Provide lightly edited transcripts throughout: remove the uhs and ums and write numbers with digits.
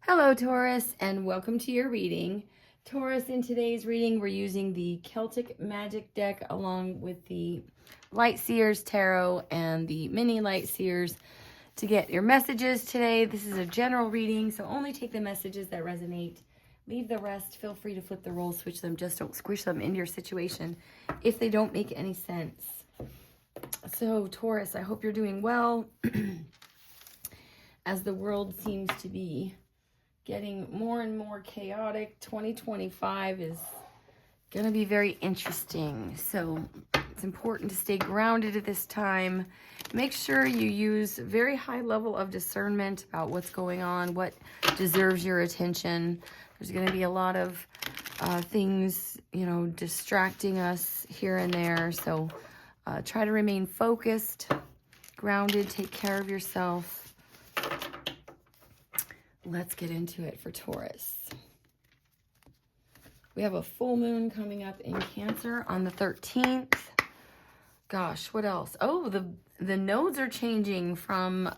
Hello, Taurus, and welcome to your reading. Taurus, in today's reading, we're using the Celtic Magic deck along with the Light Seers Tarot and the Mini Light Seers to get your messages today. This is a general reading, so only take the messages that resonate. Leave the rest. Feel free to flip the roles, switch them. Just don't squish them into your situation if they don't make any sense. So, Taurus, I hope you're doing well as the world seems to be getting more and more chaotic. 2025 is going to be very interesting. So it's important to stay grounded at this time. Make sure you use a very high level of discernment about what's going on, what deserves your attention. There's going to be a lot of things, distracting us here and there. So try to remain focused, grounded, take care of yourself. Let's get into it for Taurus. We have a full moon coming up in Cancer on the 13th. Gosh, what else? Oh, the nodes are changing from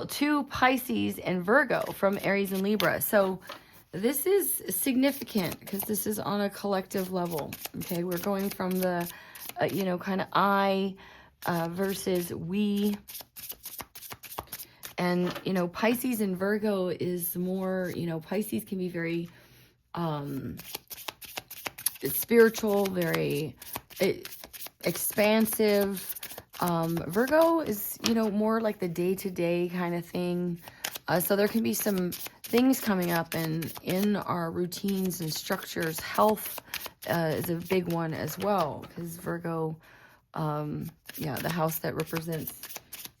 to Pisces and Virgo, from Aries and Libra. So this is significant because this is on a collective level. Okay, we're going from the kind of I versus we. And, Pisces and Virgo is more, Pisces can be very spiritual, very expansive. Virgo is, more like the day-to-day kind of thing. So there can be some things coming up in our routines and structures. Health is a big one as well, because Virgo, the house that represents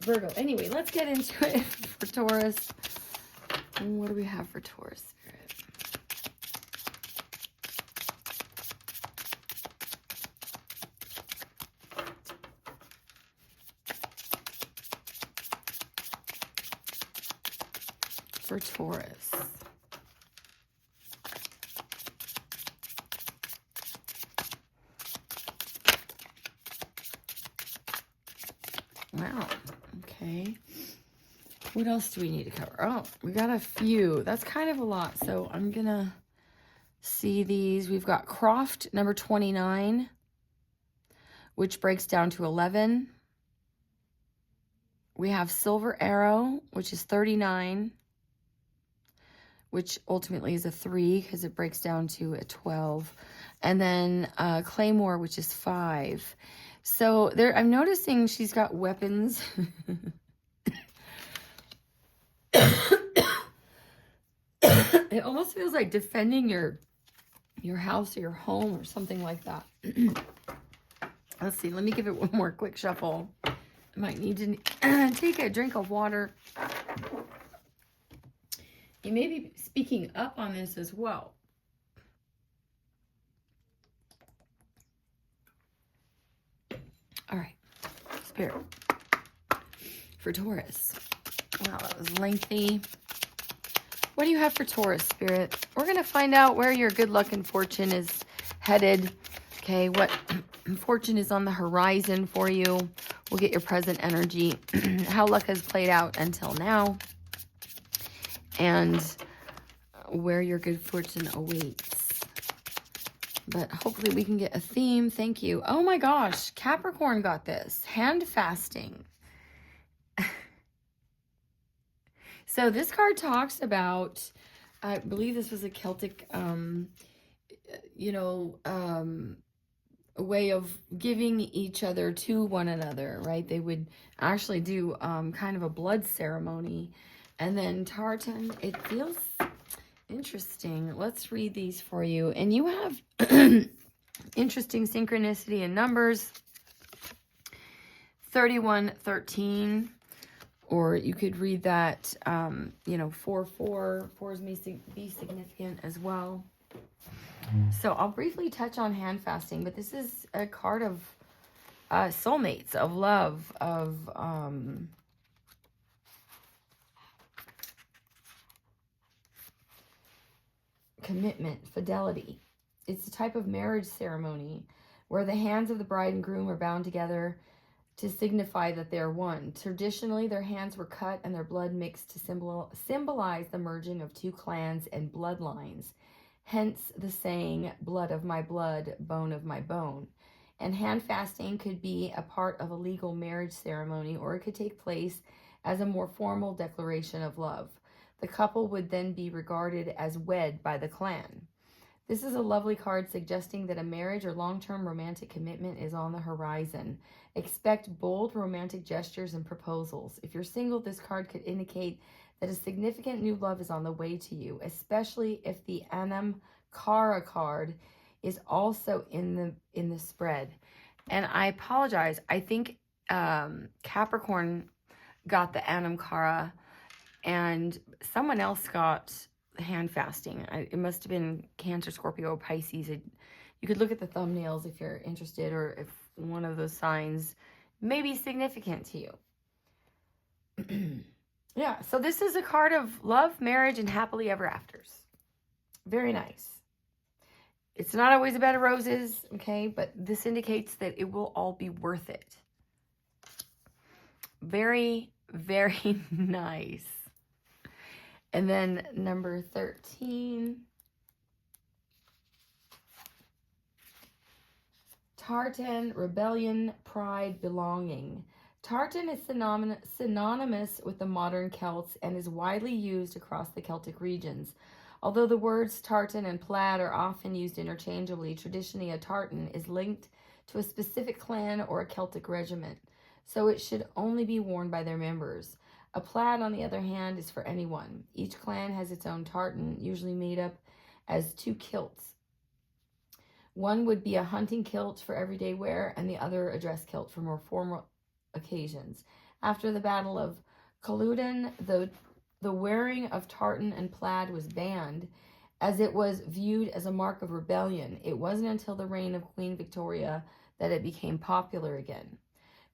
Virgo. Anyway, let's get into it for Taurus. And what do we have for Taurus Spirit? For Taurus. Wow. Okay. What else do we need to cover? Oh, we got a few. That's kind of a lot. So I'm going to see these. We've got Croft number 29, which breaks down to 11. We have Silver Arrow, which is 39, which ultimately is a 3 because it breaks down to a 12. And then Claymore, which is 5. So there, I'm noticing she's got weapons. It almost feels like defending your house or your home or something like that. Let's see. Let me give it one more quick shuffle. I might need to take a drink of water. You may be speaking up on this as well. All right. Spirit. For Taurus. Wow, that was lengthy. What do you have for Taurus, Spirit? We're going to find out where your good luck and fortune is headed. Okay, what fortune is on the horizon for you. We'll get your present energy, how luck has played out until now, and where your good fortune awaits. But hopefully we can get a theme. Thank you. Oh my gosh, Capricorn got this. Hand fasting. So this card talks about, I believe this was a Celtic, a way of giving each other to one another, right? They would actually do kind of a blood ceremony. And then tartan, it feels interesting. Let's read these for you. And you have interesting synchronicity in numbers. 3113. Or you could read that, 4-4. Fours may be significant as well. So I'll briefly touch on hand fasting, but this is a card of soulmates, of love, of commitment, fidelity. It's a type of marriage ceremony where the hands of the bride and groom are bound together to signify that they're one. Traditionally, their hands were cut and their blood mixed to symbolize the merging of two clans and bloodlines. Hence the saying, blood of my blood, bone of my bone. And hand fasting could be a part of a legal marriage ceremony, or it could take place as a more formal declaration of love. The couple would then be regarded as wed by the clan. This is a lovely card suggesting that a marriage or long-term romantic commitment is on the horizon. Expect bold romantic gestures and proposals. If you're single, this card could indicate that a significant new love is on the way to you, especially if the Anam Kara card is also in the spread. And I apologize. I think Capricorn got the Anam Kara and someone else got hand fasting. It must have been Cancer, Scorpio, Pisces. You could look at the thumbnails if you're interested, or if one of those signs may be significant to you. Yeah, so this is a card of love, marriage, and happily ever afters. Very nice. It's not always a bed of roses, okay, but this indicates that it will all be worth it. Very, very nice. And then number 13. Tartan, rebellion, pride, belonging. Tartan is synonymous with the modern Celts and is widely used across the Celtic regions. Although the words tartan and plaid are often used interchangeably, traditionally a tartan is linked to a specific clan or a Celtic regiment, so it should only be worn by their members. A plaid, on the other hand, is for anyone. Each clan has its own tartan, usually made up as two kilts. One would be a hunting kilt for everyday wear, and the other a dress kilt for more formal occasions. After the Battle of Culloden, the wearing of tartan and plaid was banned, as it was viewed as a mark of rebellion. It wasn't until the reign of Queen Victoria that it became popular again.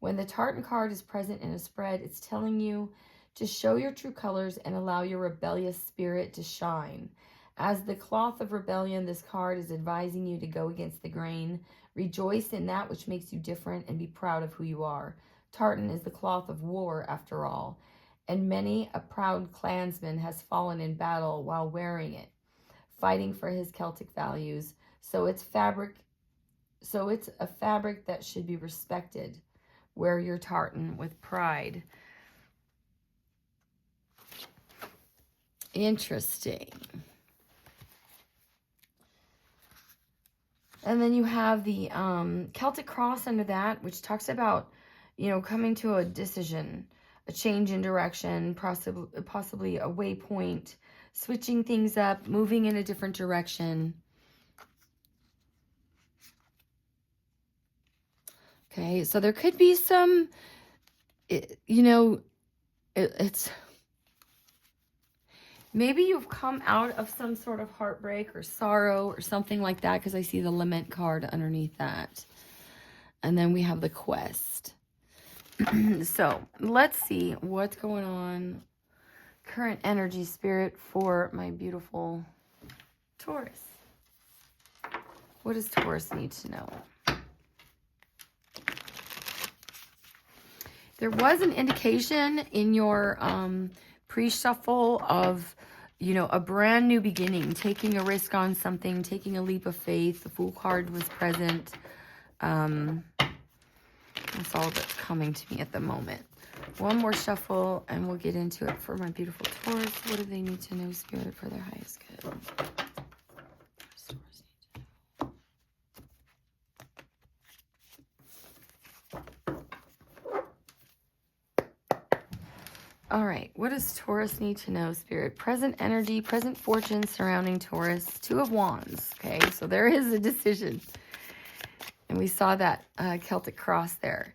When the tartan card is present in a spread, it's telling you to show your true colors and allow your rebellious spirit to shine. As the cloth of rebellion, this card is advising you to go against the grain, rejoice in that which makes you different, and be proud of who you are. Tartan is the cloth of war, after all, and many a proud clansman has fallen in battle while wearing it, fighting for his Celtic values. So it's a fabric that should be respected. Wear your tartan with pride. Interesting. And then you have the Celtic cross under that, which talks about, coming to a decision, a change in direction, possibly a waypoint, switching things up, moving in a different direction. Okay, so there could be some, it's maybe you've come out of some sort of heartbreak or sorrow or something like that, because I see the lament card underneath that. And then we have the quest. So let's see what's going on. Current energy, spirit, for my beautiful Taurus. What does Taurus need to know? There was an indication in your pre-shuffle of, a brand new beginning, taking a risk on something, taking a leap of faith. The Fool card was present. That's all that's coming to me at the moment. One more shuffle and we'll get into it for my beautiful Taurus. What do they need to know, spirit, for their highest good? All right, what does Taurus need to know, spirit? Present energy, present fortune surrounding Taurus. Two of Wands, okay? So there is a decision. And we saw that Celtic cross there.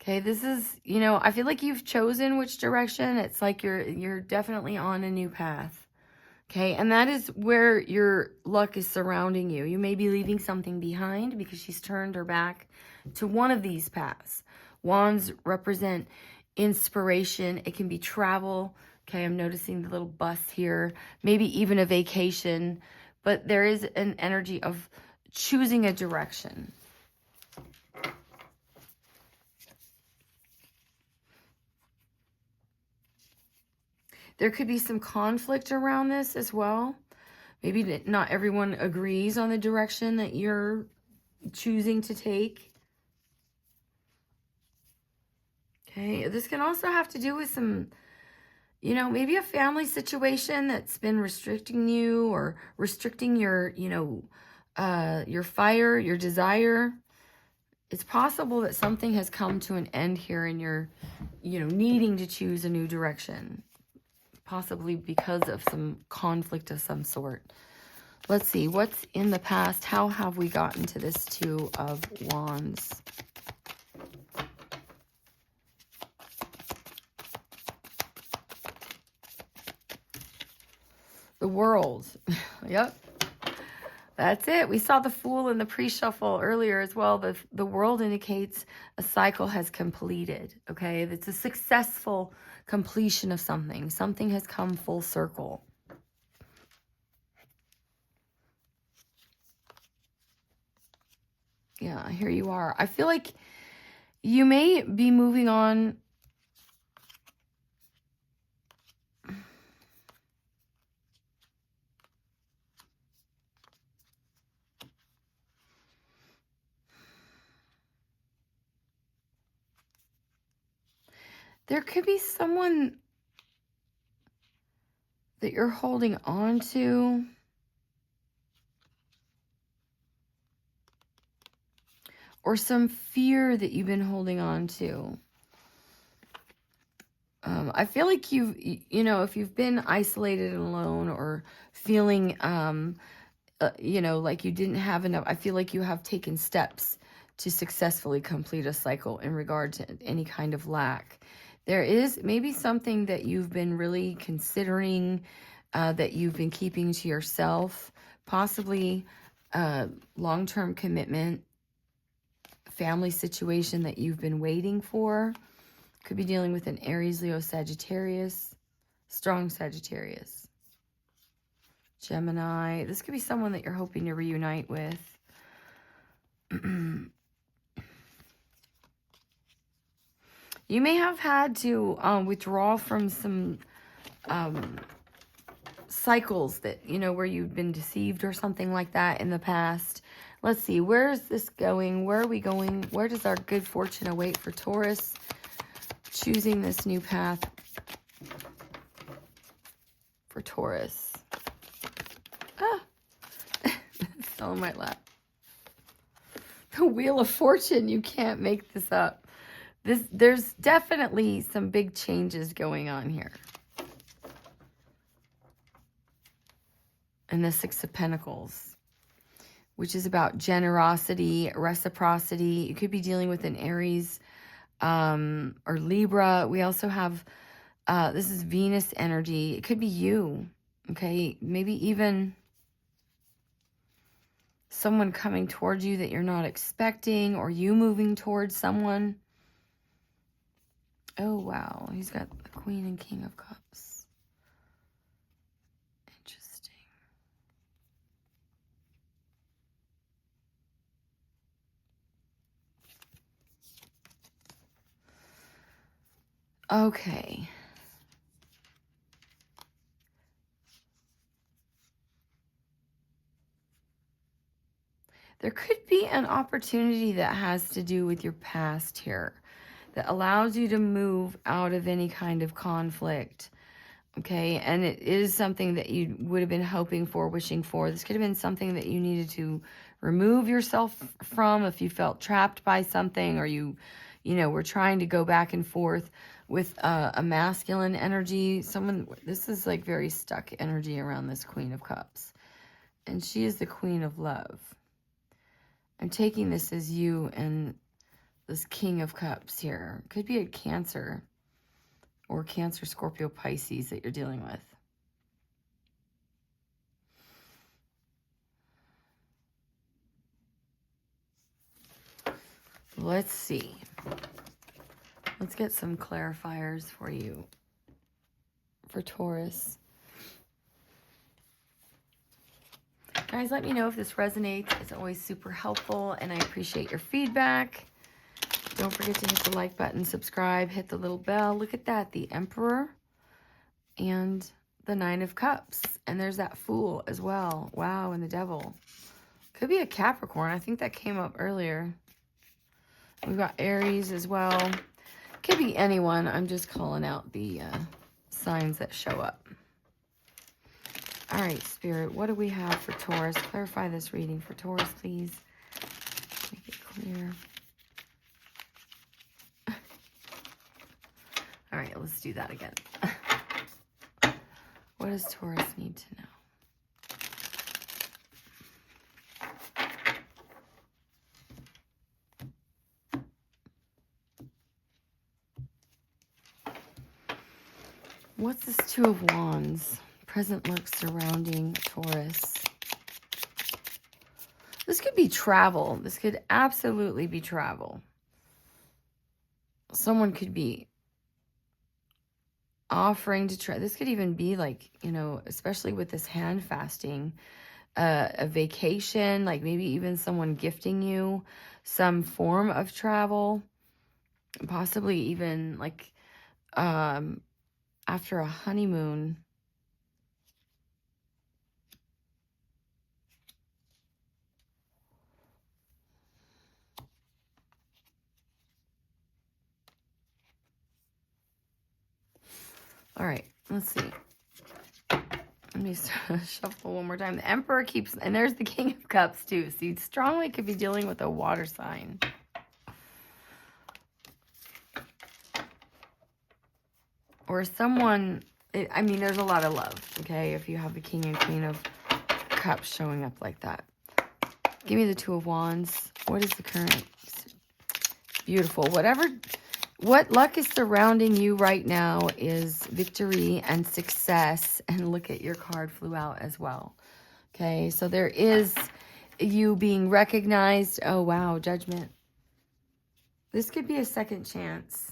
Okay, this is, I feel like you've chosen which direction. It's like you're definitely on a new path. Okay, and that is where your luck is surrounding you. You may be leaving something behind because she's turned her back to one of these paths. Wands represent inspiration. It can be travel. Okay, I'm noticing the little bus here. Maybe even a vacation. But there is an energy of choosing a direction. There could be some conflict around this as well. Maybe not everyone agrees on the direction that you're choosing to take. Okay, this can also have to do with some, you know, maybe a family situation that's been restricting you or restricting your, you know, your fire, your desire. It's possible that something has come to an end here and you're, you know, needing to choose a new direction. Possibly because of some conflict of some sort. Let's see, what's in the past? How have we gotten to this Two of Wands? The World. Yep. That's it. We saw the Fool in the pre-shuffle earlier as well. The World indicates a cycle has completed, okay? It's a successful completion of something. Something has come full circle. Yeah, here you are. I feel like you may be moving on. There could be someone that you're holding on to. Or some fear that you've been holding on to. I feel like you know, if you've been isolated and alone or feeling, you know, like you didn't have enough, I feel like you have taken steps to successfully complete a cycle in regard to any kind of lack. There is maybe something that you've been really considering, that you've been keeping to yourself, possibly long-term commitment, family situation that you've been waiting for. Could be dealing with an Aries, Leo, Sagittarius, strong Sagittarius, Gemini. This could be someone that you're hoping to reunite with. You may have had to withdraw from some cycles that, you know, where you've been deceived or something like that in the past. Let's see, where is this going? Where are we going? Where does our good fortune await for Taurus choosing this new path for Taurus? Ah, still in my lap. The Wheel of Fortune, you can't make this up. There's definitely some big changes going on here. And the Six of Pentacles, which is about generosity, reciprocity. You could be dealing with an Aries or Libra. We also have, this is Venus energy. It could be you, okay? Maybe even someone coming towards you that you're not expecting, or you moving towards someone. Oh, wow. He's got the Queen and King of Cups. Interesting. Okay. There could be an opportunity that has to do with your past here, that allows you to move out of any kind of conflict, okay? And it is something that you would have been hoping for, wishing for. This could have been something that you needed to remove yourself from if you felt trapped by something, or you know, were trying to go back and forth with a masculine energy. This is like very stuck energy around this Queen of Cups. And she is the Queen of Love. I'm taking this as you and this King of Cups here. Could be a Cancer or Cancer, Scorpio, Pisces that you're dealing with. Let's see. Let's get some clarifiers for you for Taurus. Guys, let me know if this resonates. It's always super helpful, and I appreciate your feedback. Don't forget to hit the like button, subscribe, hit the little bell. Look at that, the Emperor and the Nine of Cups. And there's that Fool as well. Wow, and the Devil. Could be a Capricorn. I think that came up earlier. We've got Aries as well. Could be anyone. I'm just calling out the signs that show up. All right, Spirit, what do we have for Taurus? Clarify this reading for Taurus, please. Make it clear. All right, let's do that again. What does Taurus need to know? What's this Two of Wands? Present look surrounding Taurus. This could be travel. This could absolutely be travel. Someone could be offering to try. This could even be like, you know, especially with this hand fasting, a vacation, like maybe even someone gifting you some form of travel, possibly even like after a honeymoon. All right, let's see. Let me shuffle one more time. The Emperor keeps, and there's the King of Cups too. So you strongly could be dealing with a water sign. Or someone, I mean, there's a lot of love, okay? If you have the King and Queen of Cups showing up like that. Give me the Two of Wands. What is the current? Beautiful. What luck is surrounding you right now is victory and success. And look at your card flew out as well. Okay, so there is you being recognized. Oh, wow, Judgment. This could be a second chance.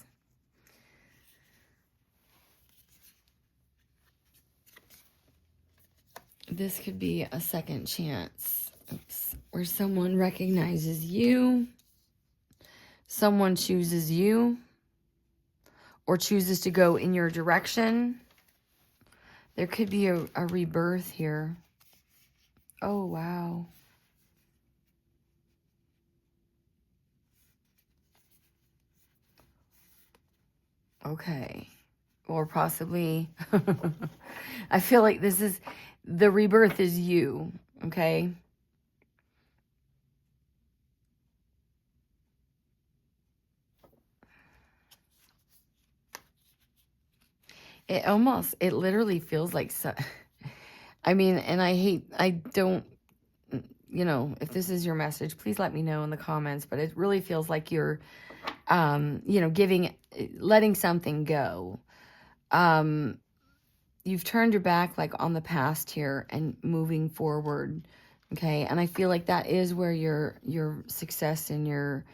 This could be a second chance. Oops. Where someone recognizes you. Someone chooses you. Or chooses to go in your direction. There could be a rebirth here. Oh, wow. Okay. Or possibly, I feel like this is, the rebirth is you, okay? It literally feels like, I mean, and I don't, you know, if this is your message, please let me know in the comments, but it really feels like you're, you know, letting something go. You've turned your back like on the past here and moving forward. Okay. And I feel like that is where your success and your,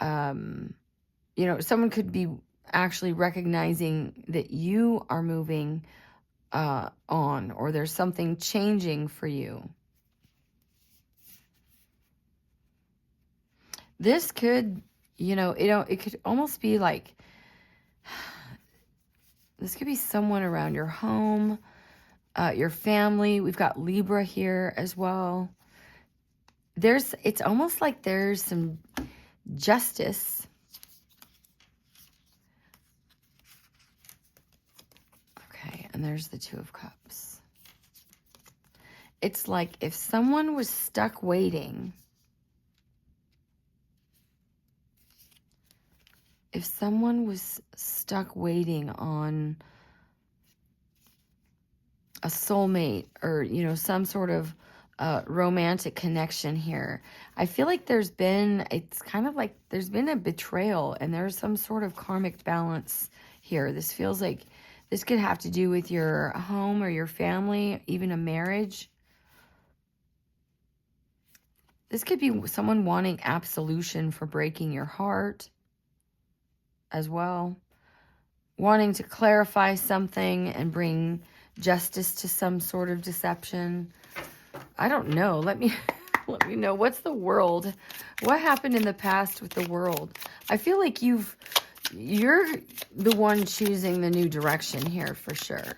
you know, someone could be actually recognizing that you are moving on, or there's something changing for you. This could, you know, it could almost be like, this could be someone around your home, your family. We've got Libra here as well. It's almost like there's some justice. Okay, and there's the Two of Cups. It's like if someone was stuck waiting, on a soulmate or, you know, some sort of romantic connection here, I feel like it's kind of like there's been a betrayal and there's some sort of karmic balance here. This feels like this could have to do with your home or your family, even a marriage. This could be someone wanting absolution for breaking your heart as well. Wanting to clarify something and bring justice to some sort of deception. I don't know. Let me know. What's the world? What happened in the past with the world? I feel like you're the one choosing the new direction here for sure.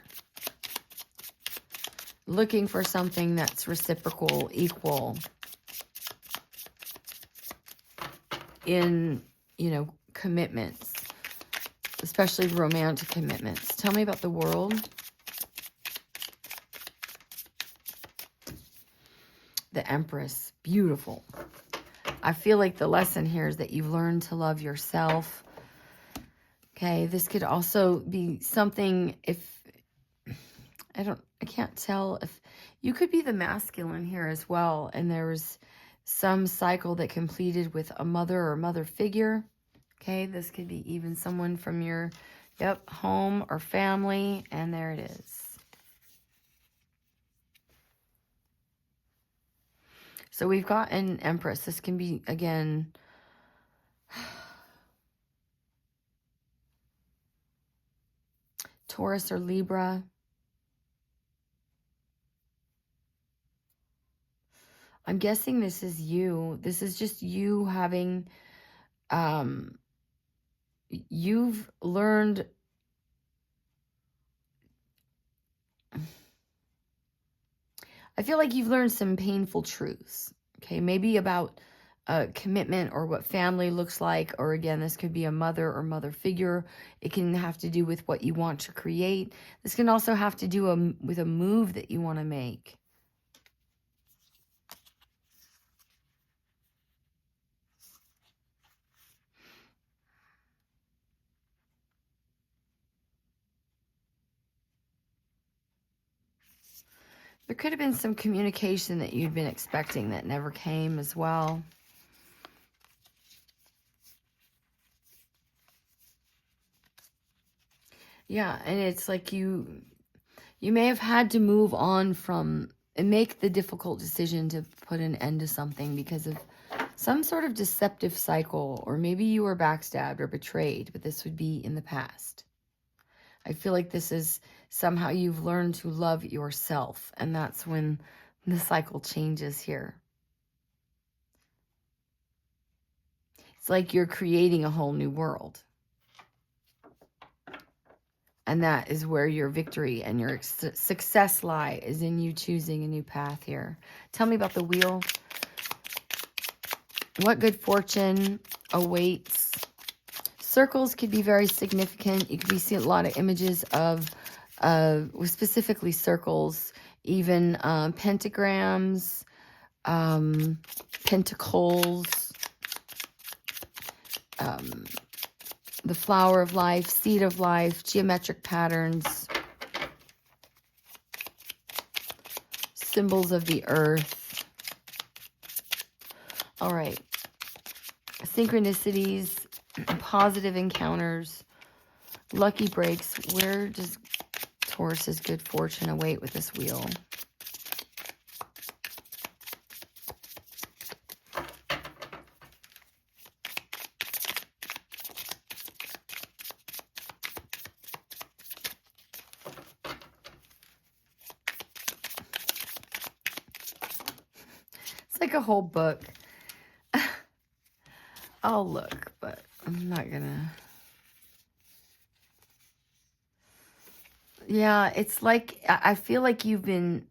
looking for something that's reciprocal, equal in, you know, commitments, especially romantic commitments. Tell me about the World. The Empress. Beautiful. I feel like the lesson here is that you've learned to love yourself. Okay, this could also be something, if I can't tell if you could be the masculine here as well, and there's some cycle that completed with a mother or mother figure. Okay, this could be even someone from your home or family, and there it is. So we've got an Empress. This can be, again, Taurus or Libra. I'm guessing this is you. This is just you having, you've learned, I feel like you've learned some painful truths, okay? Maybe about commitment or what family looks like, or again, this could be a mother or mother figure. It can have to do with what you want to create. This can also have to do with a move that you want to make. There could have been some communication that you'd been expecting that never came as well. Yeah, and it's like you may have had to move on from and make the difficult decision to put an end to something because of some sort of deceptive cycle, or maybe you were backstabbed or betrayed, but this would be in the past. I feel like this is somehow you've learned to love yourself, and that's when the cycle changes here. It's like you're creating a whole new world. And that is where your victory and your success lie, is in you choosing a new path here. Tell me about the Wheel. What good fortune awaits? Circles could be very significant. You could be seeing a lot of images of, specifically circles, even pentagrams, pentacles, the flower of life, seed of life, geometric patterns, symbols of the earth. All right. Synchronicities, positive encounters, lucky breaks. Where does Taurus's good fortune await with this wheel? It's like a whole book. I'll look, but I'm not gonna. Yeah, it's like, I feel like you've been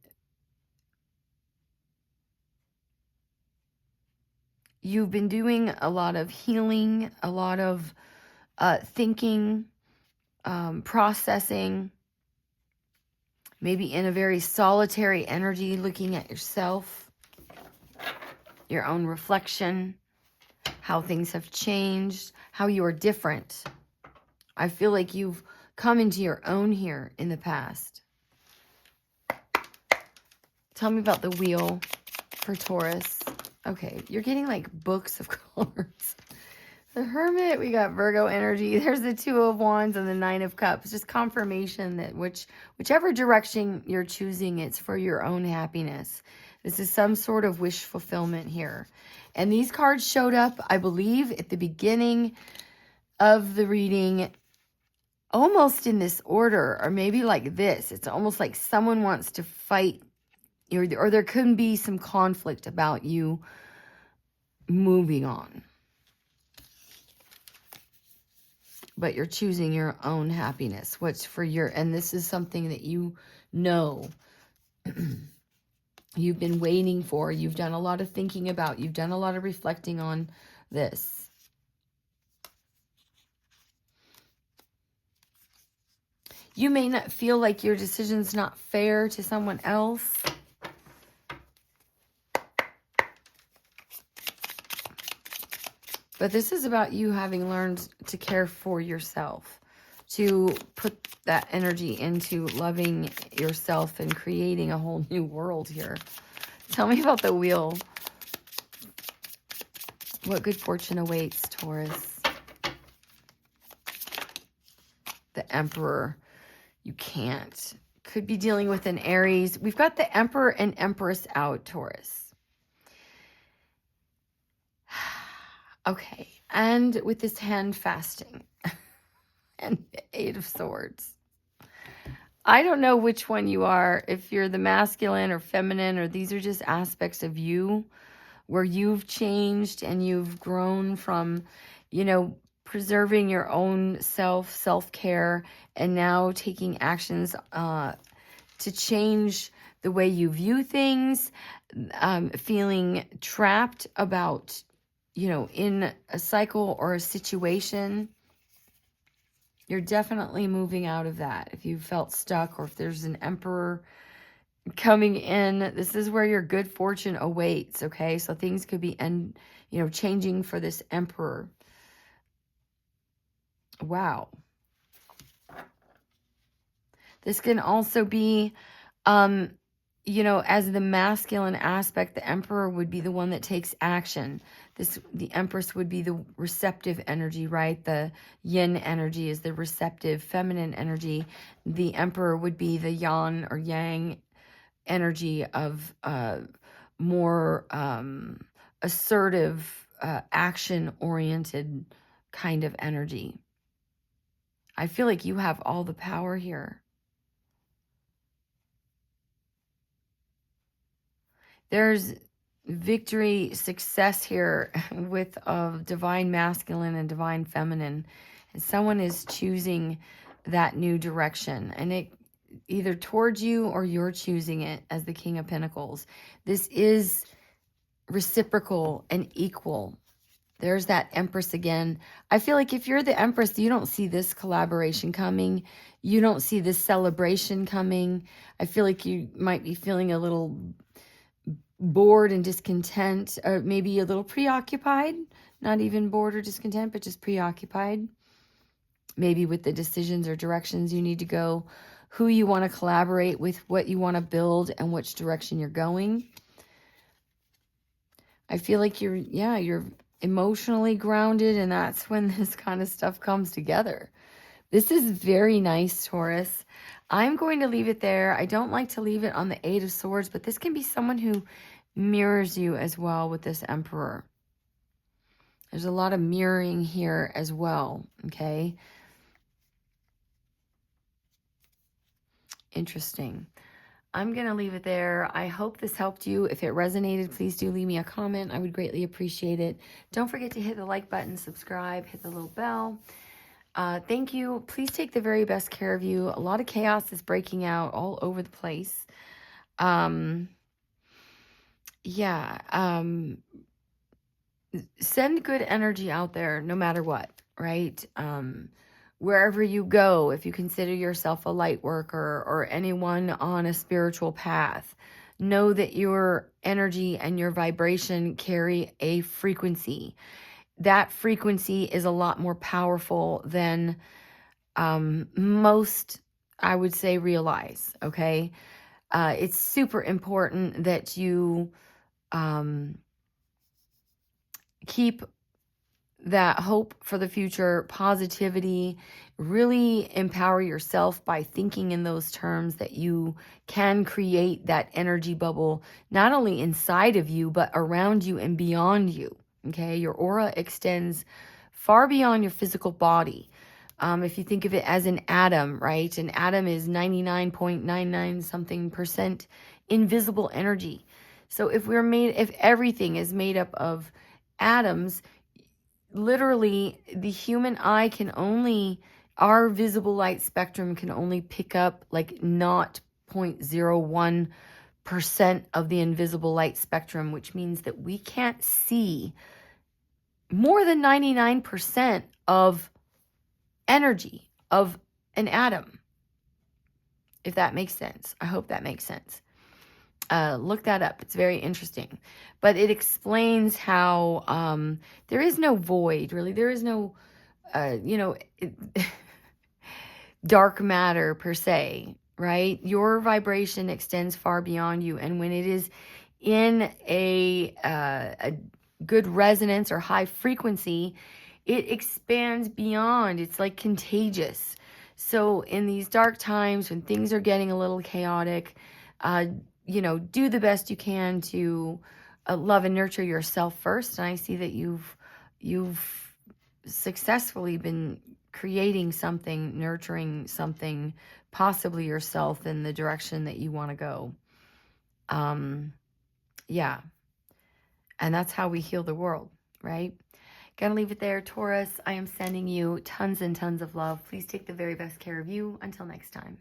doing a lot of healing, a lot of thinking, processing, maybe in a very solitary energy, looking at yourself, your own reflection, how things have changed, how you are different. I feel like you've come into your own here in the past. Tell me about the Wheel for Taurus. Okay, you're getting like books of cards. The Hermit, we got Virgo energy. There's the Two of Wands and the Nine of Cups. Just confirmation that whichever direction you're choosing, it's for your own happiness. This is some sort of wish fulfillment here. And these cards showed up, I believe, at the beginning of the reading, almost in this order, or maybe like this. It's almost like someone wants to fight, or there could be some conflict about you moving on. But you're choosing your own happiness. What's for your, and this is something that you know you've been waiting for, you've done a lot of thinking about, you've done a lot of reflecting on this. You may not feel like your decision's not fair to someone else. But this is about you having learned to care for yourself, to put that energy into loving yourself and creating a whole new world here. Tell me about the wheel. What good fortune awaits, Taurus? The Emperor. You can't. Could be dealing with an Aries. We've got the Emperor and Empress out, Taurus. Okay. And with this hand fasting and the Eight of Swords. I don't know which one you are, if you're the masculine or feminine, or these are just aspects of you where you've changed and you've grown from, you know, preserving your own self-care, and now taking actions to change the way you view things, feeling trapped about, you know, in a cycle or a situation. You're definitely moving out of that. If you felt stuck, or if there's an Emperor coming in, this is where your good fortune awaits, okay? So things could be, changing for this Emperor. Wow. This can also be, as the masculine aspect, the Emperor would be the one that takes action. The Empress would be the receptive energy, right? The yin energy is the receptive feminine energy. The Emperor would be the yang or yang energy of more assertive, action-oriented kind of energy. I feel like you have all the power here. There's victory, success here with divine masculine and divine feminine. And someone is choosing that new direction. And it either towards you or you're choosing it as the King of Pentacles. This is reciprocal and equal. There's that Empress again. I feel like if you're the Empress, you don't see this collaboration coming. You don't see this celebration coming. I feel like you might be feeling a little bored and discontent, or maybe a little preoccupied. Not even bored or discontent, but just preoccupied. Maybe with the decisions or directions you need to go, who you want to collaborate with, what you want to build, and which direction you're going. I feel like you're emotionally grounded, and that's when this kind of stuff comes together. This is very nice, Taurus. I'm going to leave it there. I don't like to leave it on the Eight of Swords, but this can be someone who mirrors you as well with this Emperor. There's a lot of mirroring here as well, okay? Interesting. I'm going to leave it there. I hope this helped you. If it resonated, please do leave me a comment. I would greatly appreciate it. Don't forget to hit the like button, subscribe, hit the little bell. Thank you. Please take the very best care of you. A lot of chaos is breaking out all over the place. Send good energy out there no matter what, right? Wherever you go, if you consider yourself a light worker or anyone on a spiritual path, know that your energy and your vibration carry a frequency. That frequency is a lot more powerful than most, I would say, realize, okay? It's super important that you keep that hope for the future, positivity, really empower yourself by thinking in those terms that you can create that energy bubble, not only inside of you, but around you and beyond you, okay? Your aura extends far beyond your physical body. If you think of it as an atom, right? An atom is 99.99 something percent invisible energy. So if everything is made up of atoms, literally the human eye our visible light spectrum can only pick up like not 0.01% of the invisible light spectrum, which means that we can't see more than 99% of energy of an atom, if that makes sense. I hope that makes sense. Look that up. It's very interesting. But it explains how there is no void, really. There is no, dark matter per se, right? Your vibration extends far beyond you. And when it is in a good resonance or high frequency, it expands beyond. It's like contagious. So in these dark times when things are getting a little chaotic, do the best you can to love and nurture yourself first. And I see that you've successfully been creating something, nurturing something, possibly yourself in the direction that you want to go. Yeah. And that's how we heal the world, right? Gonna leave it there, Taurus. I am sending you tons and tons of love. Please take the very best care of you. Until next time.